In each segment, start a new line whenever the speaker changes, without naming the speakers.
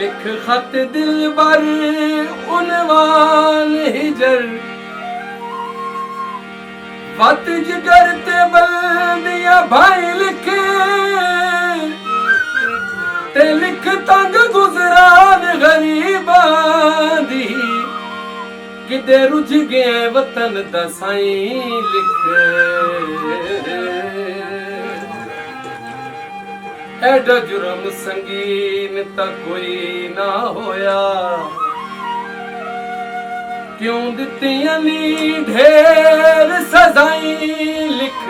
लिख खत दिलबर उनवान हिजर वत जिगर ते बल्दिया भाई लिखे ते लिख तंग गुजरान गरीबां दी किदे रुझ गए वतन दा साईं लिख एडा जुर्म संगीन तक कोई ना होया क्यों दित्तियां नी ढेर सजाई लिख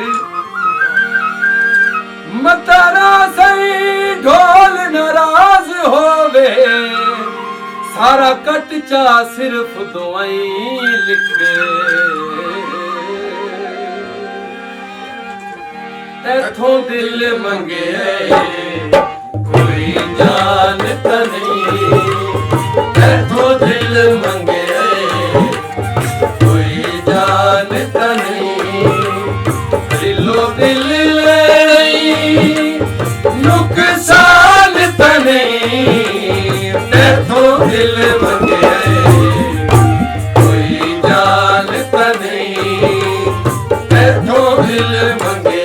मतारा सही ढोल नाराज होवे सारा कट चा सिर्फ दुआई लिख एथों दिल मंगे कोई जानता नहीं एथों दिल मंगे कोई जानता नहीं दिलो दिल नुकसान तने एथों दिल मंगे कोई जानता नहीं एथों दिल मंगे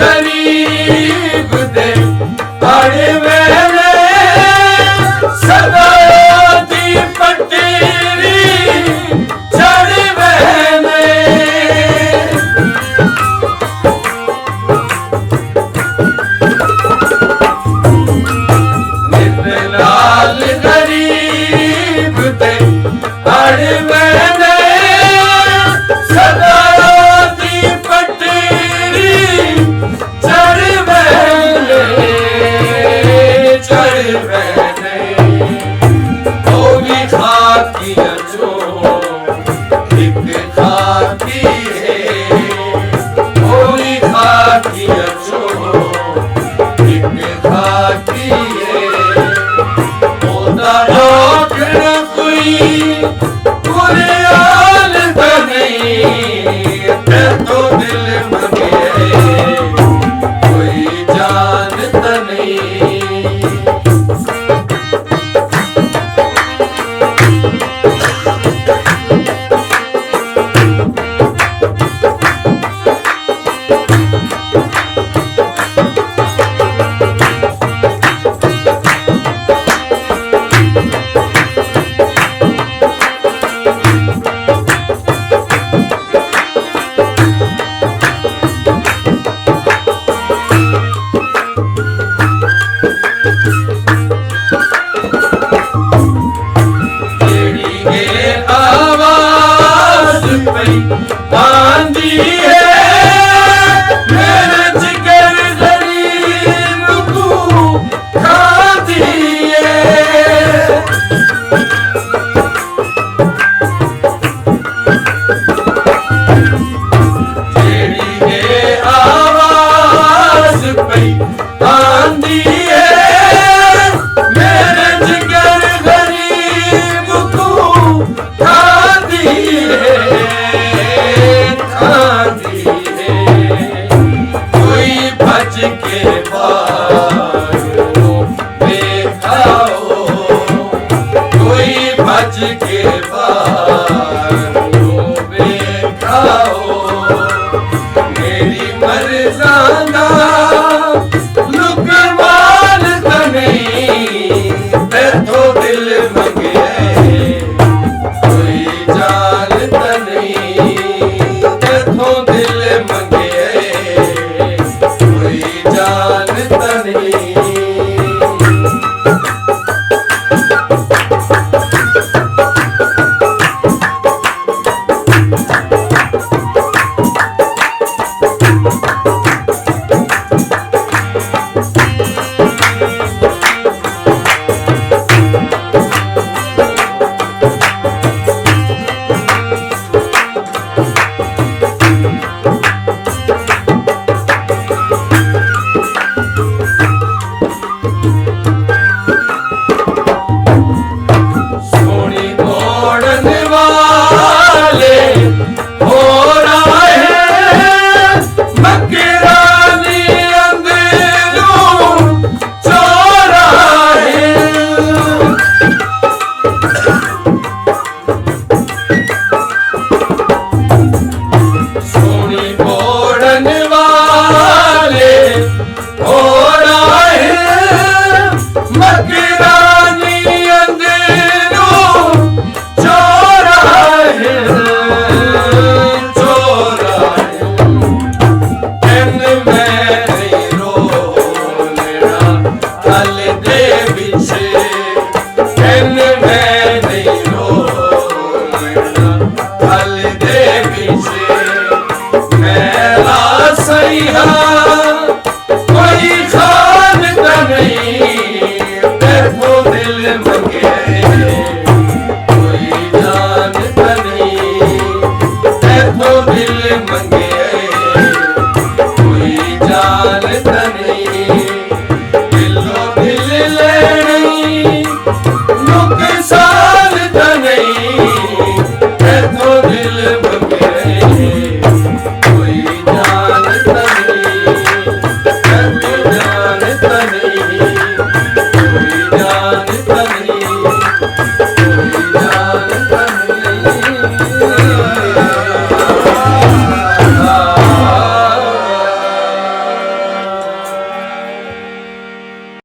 गरीब दे बड़े वेले सदा दी पटेरी चढ़ वेले नित लाल गरीब दे बड़े वेले सदा बांधी है मेरे जिगर गरीब को खाती है तेरी है आवाज पे बांधी है मेरे जिगर गरीब को खाती है के बाहर कोई भज के बाहर